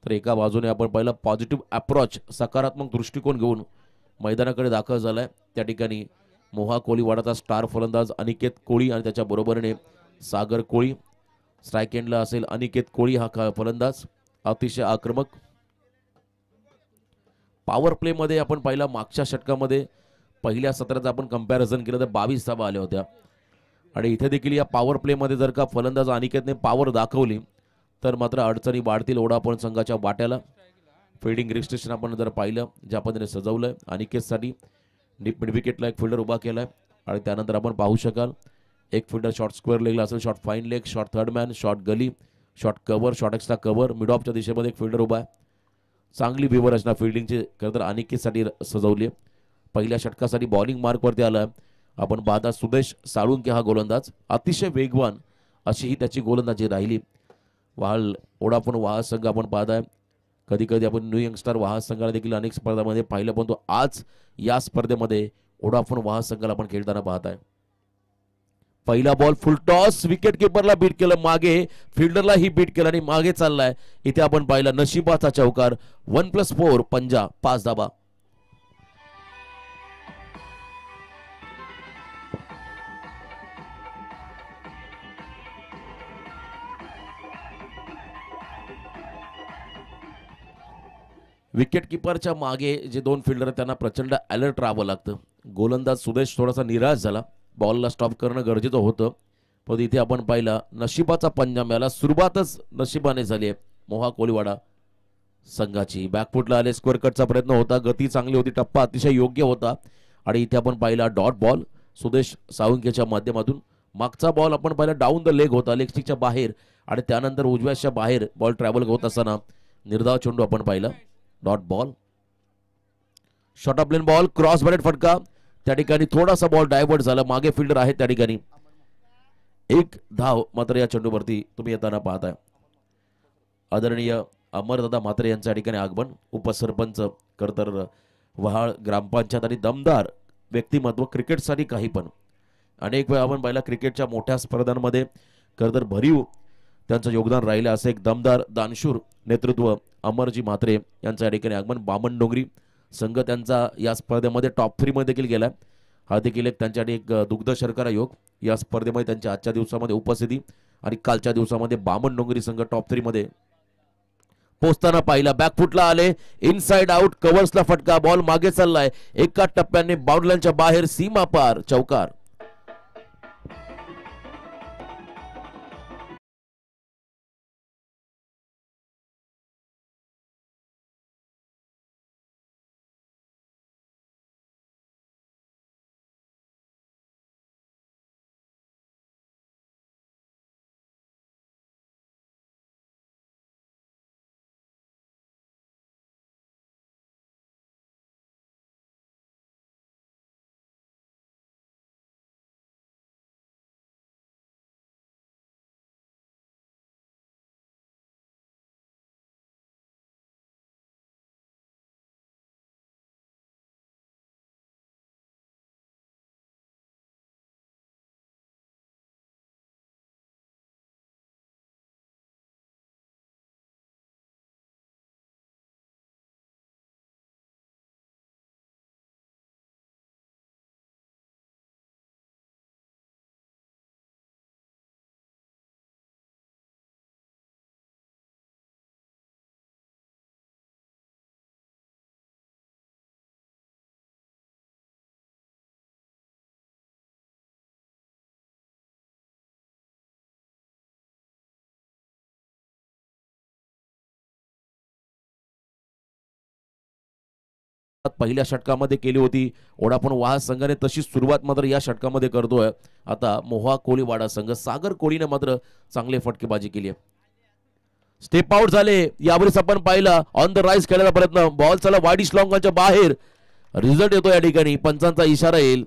तर एका बाजूने आपण पहिला पॉझिटिव्ह अप्रोच, सकारात्मक दृष्टिकोन घेऊन मैदानाकडे दाखल झालाय. त्या ठिकाणी मोहा कोलीवाडाचा स्टार फलंदाज अनिकेत कोळी आणि त्याच्या बरोबरीने सागर कोळी. स्ट्राईक एंडला असेल अनिकेत कोळी हा फलंदाज, अतिशय आक्रमक. पॉवर प्ले मध्ये आपण पहिला मागच्या षटकामध्ये पहिल्या सत्राचं आपण कंपॅरिझन केलं तर 22 धावा आल्या होत्या. आणि इथे देखील या पॉवर प्ले मध्ये जर का फलंदाज अनिकेतने पॉवर दाखवली तर मात्र अडचणी वाढतील वोडाफोन संघाच्या वाट्याला. फिल्डिंग रिस्ट्रिक्शन आपण जर पाहिलं ज्या पद्धतीने सजवलंय अनिकेतसाठी, मिड विकेटला एक फिल्डर उभा केलाय. आणि त्यानंतर आपण पाहू शकाल एक फिल्डर शॉर्ट स्क्वेअर लेगला असेल, short fine leg, short third man, short gully, short cover, short extra cover, mid ऑफच्या दिशेमध्ये एक फिल्डर उभा आहे. चांगली व्यूहरचना फिल्डिंगची खरं तर अनिकेतसाठी सजवली आहे. पहिल्या षटकासाठी बॉलिंग मार्कवरती आला आपण पाहता सुदेश साळुंके हा गोलंदाज. अतिशय वेगवान अशी ही त्याची गोलंदाजी राहिली. वोडाफोन वाहा संघ आपण पाहताय, कधी कधी आपण न्यू यंगस्टर वाहा संघाला देखील अनेक स्पर्धांमध्ये पाहिलं, पण तो आज या स्पर्धेमध्ये वोडाफोन वाहा संघाला आपण खेळताना पाहताय. पहिला बॉल फुल टॉस, विकेट किपरला बीट केलं, मागे फिल्डरला ही बीट केलं आणि मागे चाललाय. इथे आपण पाहिलं नशिबाचा चौकार. 1+4 पंजा, 5 धाबा. विकेट किपरच्या मागे जे 2 फिल्डर आहेत त्यांना प्रचंड अलर्ट राहावं लागतं. गोलंदाज सुदेश थोडासा निराश झाला. बॉलला स्टॉप करणं गरजेचं होतं, पण इथे आपण पाहिला नशिबाचा पंजा मिळाला. सुरुवातच नशिबाने झाली आहे मोहा कोलीवाडा संघाची. बॅकफुटला आले, स्क्वेअर कटचा प्रयत्न होता, गती चांगली होती, टप्पा अतिशय योग्य होता. आणि इथे आपण पाहिला डॉट बॉल सुदेश साळुंकेच्या माध्यमातून. मागचा बॉल आपण पाहिला डाऊन द लेग होता, लेग स्टिकच्या बाहेर, आणि त्यानंतर उजव्याच्या बाहेर बॉल ट्रॅव्हल होत असताना निर्धाव चेंडू आपण पाहिला. Dot ball, short of lane ball, cross beret फटका. त्या ठिकाणी थोडासा बॉल डायव्हर्ट झाला, मागे फिल्डर आहे त्या ठिकाणी. एक धाव मात्र या चेंडूवरती तुम्ही येताना पाहताय. आदरणीय अमरदादा म्हात्रे यांच्या ठिकाणी आगमन. उपसरपंच करतर वहाळ ग्रामपंचायत आणि दमदार व्यक्तिमत्व क्रिकेटसाठी काही पण. अनेक वेळा आपण पाहिला क्रिकेटच्या मोठ्या स्पर्धांमध्ये करतर भरीव त्यांचं योगदान राहिलं. असं एक दमदार दानशूर नेतृत्व अमरजी म्हात्रे यांच्या या ठिकाणी आगमन. बामणडोंगरी संघ त्यांचा या स्पर्धेमध्ये टॉप 3 मध्ये देखील गेला. हा देखील एक त्यांच्यासाठी एक दुग्ध शर्करा योग. या स्पर्धेमध्ये त्यांच्या आजच्या दिवसामध्ये उपस्थिती आणि कालच्या दिवसामध्ये बामणडोंगरी संघ टॉप 3 मध्ये पोहोचताना पाहिला. बॅकफुटला आले, इनसाइड आउट, कव्हर्सला फटका, बॉल मागे चाललाय, एका टप्प्याने बाउंड्रीच्या बाहेर, सीमा पार, चौकार. पहिल्या षटकामध्ये केली होती ओडाफोन वाहा संघाने, तशी सुरुवात मात्र या षटकामध्ये करतोय आता मोहा कोळीवाडा संघ. सागर कोळीने मात्र चांगले फटकेबाजी केली आहे. स्टेप आउट झाले यावेळेस आपण पाहिला ऑन द राईज खेळायचा प्रयत्न, बॉल चला वाईड लॉंगच्या बाहेर, रिझल्ट येतो या ठिकाणी पंचांचा इशारा येईल.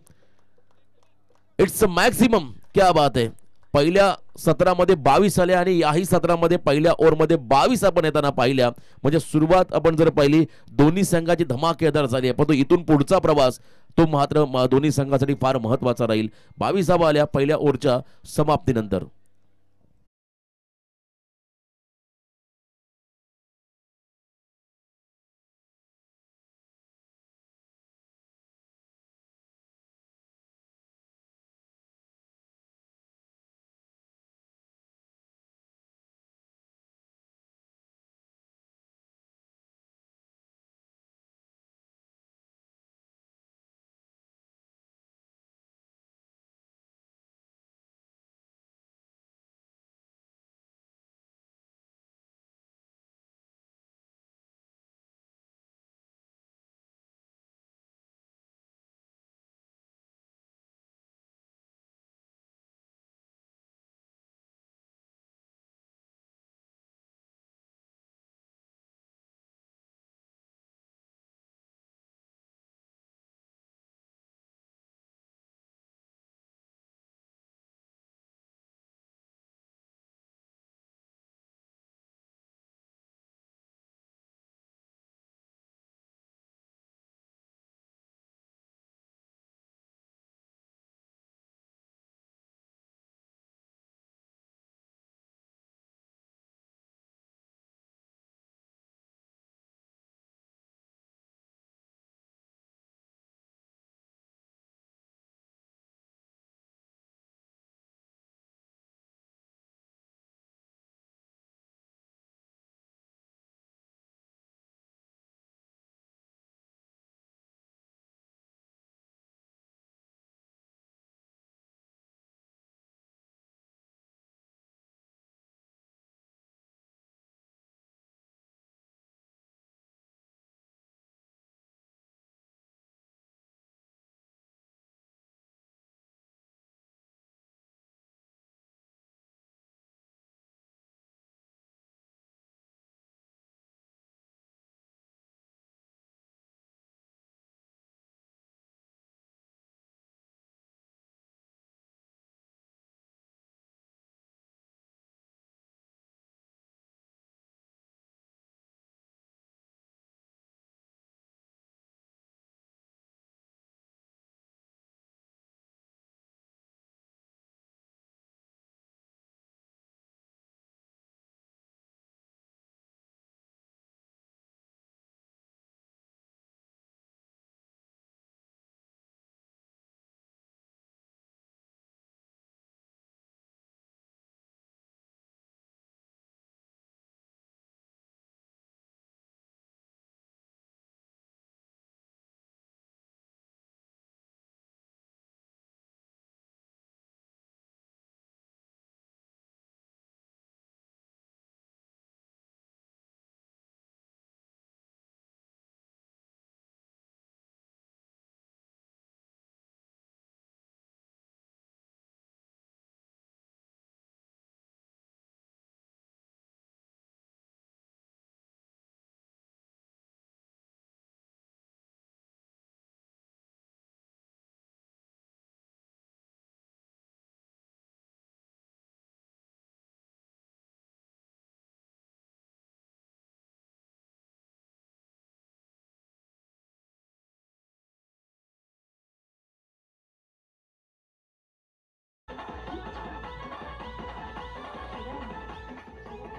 It's maximum. क्या बात आहे. पहिल्या सत्रामध्ये 22 आले आणि याही सत्रामध्ये पहिल्या ओव्हरमध्ये 22 आपण येताना पाहिल्या. म्हणजे सुरुवात आपण जर पाहिली दोन्ही संघाची धमाकेदार झाली आहे, परंतु इथून पुढचा प्रवास तो मात्र दोन्ही संघासाठी फार महत्वाचा राहील. 22 धावा आल्या पहिल्या ओव्हरच्या समाप्तीनंतर.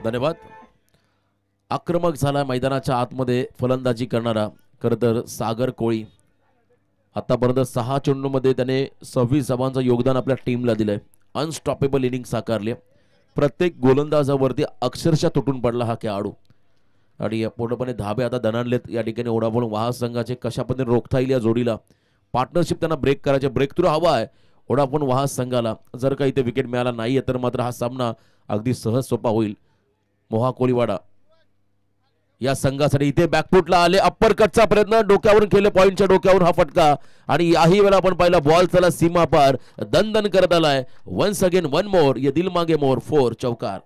धन्यवाद. आक्रमक झाला मैदानाच्या आतमध्ये फलंदाजी करणारा खरं तर सागर कोळी. आतापर्यंत 6 चेंडूमध्ये त्याने 26 धावांचं योगदान आपल्या टीमला दिलंय. अनस्टॉपेबल इनिंग साकारली. प्रत्येक गोलंदाजावरती अक्षरशः तुटून पडला हा खेळाडू आणि पूर्णपणे धाबे आता दणाणलेत या ठिकाणी. ओढाफोन वाहा संघाचे कशा पद्धतीने रोखता येईल या जोडीला, पार्टनरशिप त्यांना ब्रेक करायचे, ब्रेक थ्रू हवा आहे ओढाफोन वाहा संघाला. जर का इथे विकेट मिळाला नाहीये तर मात्र हा सामना अगदी सहज सोपा होईल. मोहा कोळीवाडा या संघासाठी. इथे बॅकफुटला आले, अप्पर कटचा प्रयत्न, डोक्यावरून केले, पॉइंटच्या डोक्यावरून हा फटका. आणि याही वेळेला आपण पाहिला बॉल चला सीमा पार दन करत आलाय. वन्स अगेन वन मोर, ये दिल मागे मोर, 4 चौकार.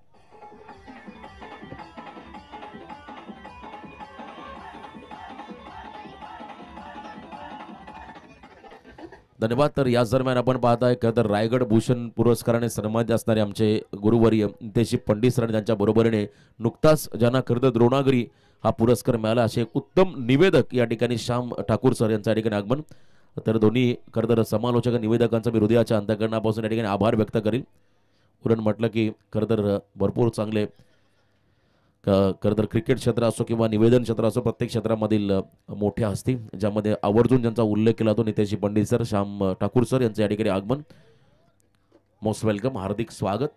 धन्यवाद. तर याच दरम्यान आपण पाहताय तर रायगड भूषण पुरस्काराने सन्मानित असणारे आमचे गुरुवर्य नितेश पंडित सर त्यांच्या बरोबरीने नुकताच ज्यांना खरं द्रोणागिरी हा पुरस्कार मिळाला असे एक निवेदक या ठिकाणी श्याम ठाकूर सर यांच्या ठिकाणी आगमन. तर दोन्ही खरं समालोचक निवेदकांचा मी हृदयाच्या अंतःकरणापासून या ठिकाणी आभार व्यक्त करेल. उरण म्हटलं की खरं भरपूर चांगले क्रिकेट क्षेत्र असो किंवा निवेदन क्षेत्र असो, प्रत्येक क्षेत्रामधील मोठ्या हस्ती ज्यामध्ये आवर्जून ज्यांचा उल्लेख केला तो नितेश पंडित सर, श्याम ठाकूर सर यांचं या ठिकाणी आगमन. मोस्ट वेलकम, हार्दिक स्वागत.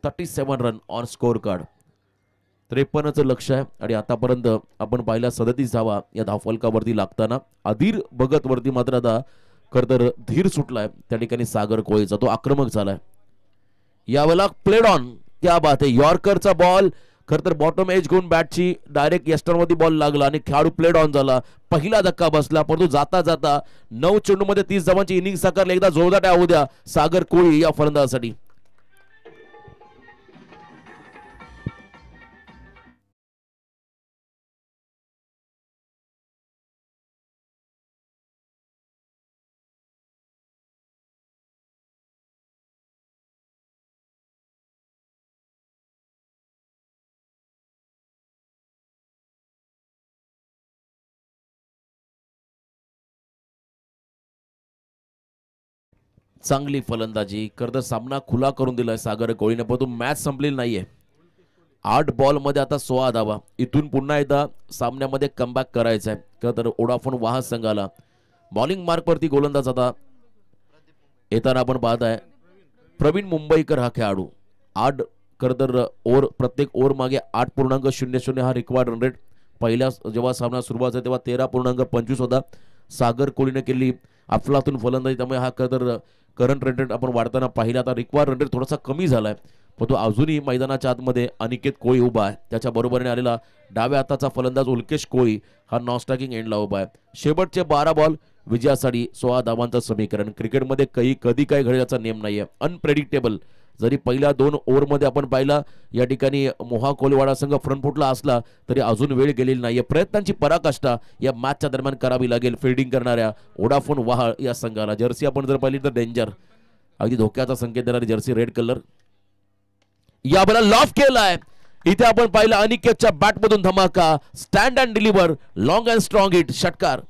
37 रन ऑन स्कोअर कार्ड, 53चं लक्ष आहे. आणि आतापर्यंत आपण पाहिला 37 धावा या धावफलकावरती लागताना अधीर भगत वरती मात्र आता खरं धीर सुटलाय. त्या ठिकाणी सागर कोळीचा तो आक्रमक झालाय. यावेळेला प्लेड ऑन, क्या बात आहे. यॉर्करचा बॉल खरं बॉटम एज घेऊन बॅटची डायरेक्ट यस्टरमध्ये बॉल लागला आणि खेळाडू प्लेड ऑन झाला. पहिला धक्का बसला, परंतु जाता जाता 9 चेंडूमध्ये 30 धावांची इनिंग साकारली. एकदा जोरदार टाळ्या होऊ द्या सागर कोळी या फलंदाजासाठी. चांगली फलंदाजी करत सामना खुला करून दिलाय सागर कोळीने, परंतु मॅच संपलेली नाहीये. 8 बॉल मध्ये आता 16 धावा. इथून पुन्हा एकदा सामन्यामध्ये कमबॅक करायचा आहे. तर ओडाफोन वाहक संघाला बॉलिंग मार्क वरती गोलंदाज आता येताना आपण पाहताय प्रवीण मुंबईकर हा खेळाडू. 8 ओव्हर, प्रत्येक ओव्हर मागे 8.00 हा रिक्वायर्ड रन रेट. पहिल्या जेव्हा सामना सुरुवात झाला तेव्हा 13.25 होता. सागर कोळीने केली अफलातून फलंदाजी, त्यामुळे हा करंट रन रेट आपण वाढताना पाहिला. आता रिक्वायर्ड रन रेट थोडासा कमी झालाय, पण तो अजूनही मैदानाच्या आतमध्ये अनिकेत कोळी उभा आहे. त्याच्या बरोबरीने आलेला डाव्या हाताचा फलंदाज उल्केश कोळी हा नॉन स्ट्रायकिंग एंडला उभा आहे. शेवटचे 12 बॉल विजयासाठी 16 धावांचं समीकरण. क्रिकेटमध्ये कधी काय घडेल याचा नियम नाहीये, अनप्रेडिक्टेबल. जरी पहिल्या 2 ओव्हरमध्ये आपण पाहिला या ठिकाणी मोहा कोलीवाडा संघ फ्रंट फुटला असला तरी अजून वेळ गेलेली नाहीये. प्रयत्नांची पराकाष्ठा या मॅचच्या दरम्यान करावी लागेल फिल्डिंग करणाऱ्या ओडाफोन वाहाळ या संघाला. जर्सी आपण जर पाहिली तर डेंजर, अगदी धोक्याचा संकेत देणारी जर्सी, रेड कलर. या बला लॉफ केलाय. इथे आपण पाहिलं अनिकेतच्या बॅटमधून धमाका, stand and deliver, long and strong hit, षटकार.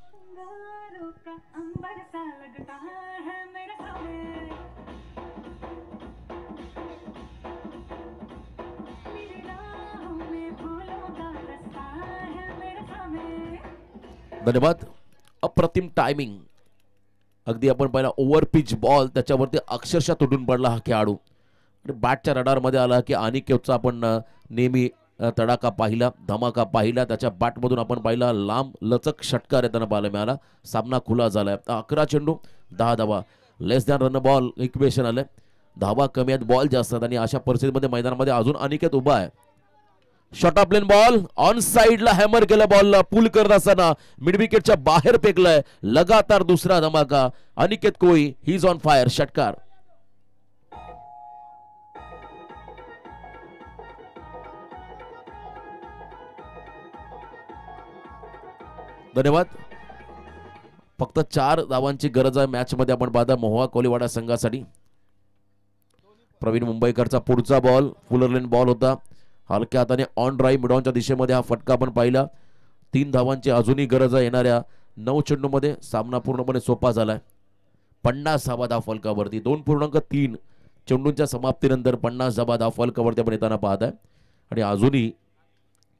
धन्यवाद. अप्रतिम टायमिंग, अगदी आपण पाहिला ओव्हर पिच बॉल, त्याच्यावरती अक्षरशः तुटून पडला हा खेळाडू. बॅटच्या रडारमध्ये आला की अनिकेतचा आपण नेहमी तडाखा पाहिला, धमाका पाहिला. त्याच्या बॅटमधून आपण पाहिला लांब लचक षटकार येताना पाहायला मिळाला. सामना खुला झालाय. 11 चेंडू 10 धावा, लेस दॅन रन बॉल इक्वेशन आलंय. धावा कमी आहेत, बॉल जास्त आहेत, आणि अशा परिस्थितीमध्ये मैदानामध्ये अजून अनिकेत उभा आहे. Short of plain ball on साइडला हॅमर केला, बॉलला पुल करत असताना मिड विकेटच्या बाहेर फेकलाय. लगातार दुसरा धमाका. अनिकेत कोळी ही इज ऑन फायर, षटकार. धन्यवाद. फक्त 4 धावांची गरज आहे मॅच मध्ये आपण पाहता मोहा कोलीवाडा संघासाठी. प्रवीण मुंबईकरचा पुढचा बॉल फुलर लेन बॉल होता. हलक्या हाताने ऑन ड्राईव्ह मिडॉनच्या दिशेमध्ये हा फटका आपण पाहिला. 3 धावांची अजूनही गरज आहे येणाऱ्या 9 चेंडूमध्ये. सामना पूर्णपणे सोपा झालाय. 50 धावा धावफलकावरती. 2.3 चेंडूंच्या समाप्तीनंतर 50 धावा धावफलकावरती आपण येताना पाहत आहे. आणि अजूनही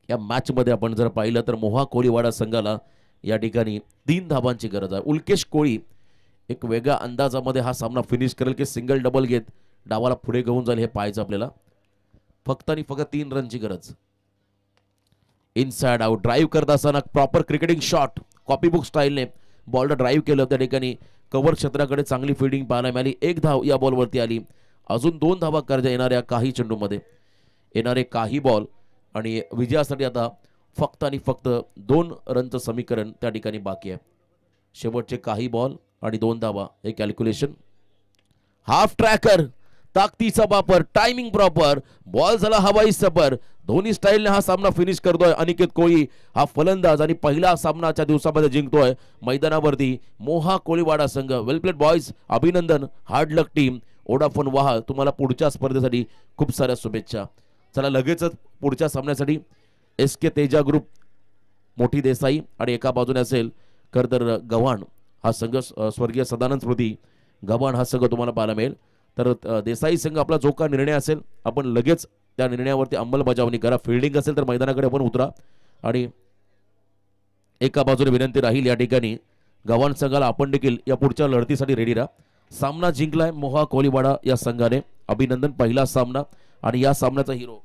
या मॅच मध्ये आपण जर पाहिलं तर मोहा कोलीवाडा संघाला या ठिकाणी 3 धावांची गरज आहे. उल्केश कोळी एक वेगळ्या अंदाजामध्ये हा सामना फिनिश करेल की सिंगल डबल घेत डावाला पुढे घेऊन जाईल हे पाहायचं आपल्याला. फक्त आणि फक्त 3 रनची गरज. इनसाइड आउट ड्राईव्ह करत असताना प्रॉपर क्रिकेटिंग शॉट, कॉपीबुक स्टाईलने बॉलला ड्राईव्ह केलं. त्या ठिकाणी कव्हर क्षेत्राकडे चांगली फिल्डिंग पाहायला मिळाली. 1 धाव या बॉलवरती आली. अजून 2 धावा करजा येणाऱ्या काही चेंडूमध्ये. येणारे काही बॉल आणि विजयासाठी आता फक्त आणि फक्त 2 रनचं समीकरण त्या ठिकाणी बाकी आहे. शेवटचे काही बॉल आणि 2 धावा हे कॅल्क्युलेशन. हाफ ट्रॅकर, ताकदीचा वापर, टायमिंग प्रॉपर, बॉल झाला हवाई सफर. दोन्ही स्टाईलने हा सामना फिनिश करतोय अनिकेत कोळी हा फलंदाज आणि पहिला सामनाच्या दिवसामध्ये जिंकतोय मैदानावरती मोहा कोळीवाडा संघ. वेल प्लेड बॉयज, अभिनंदन. हार्ड लक टीम. वोडाफोन वाहा तुम्हाला पुढच्या स्पर्धेसाठी खूप साऱ्या शुभेच्छा. चला लगेचच पुढच्या सामन्यासाठी SK तेजा ग्रुप मोठी देसाई आणि एका बाजूने असेल खरं गव्हाण हा संघ, स्वर्गीय सदानंद स्मृती गव्हाण हा संघ तुम्हाला पाहायला मिळेल. तर देसाई संघ आपला जो का निर्णय असेल आपण लगेच त्या निर्णयावरती अंमलबजावणी करा. फिल्डिंग असेल तर मैदानाकडे आपण उतरा आणि एका बाजूने विनंती राहील या ठिकाणी गव्हाण संघाला आपण देखील या पुढच्या लढतीसाठी रेडी राहा. सामना जिंकलाय मोहा कोळीवाडा या संघाने. अभिनंदन. पहिला सामना आणि या सामन्याचा हिरो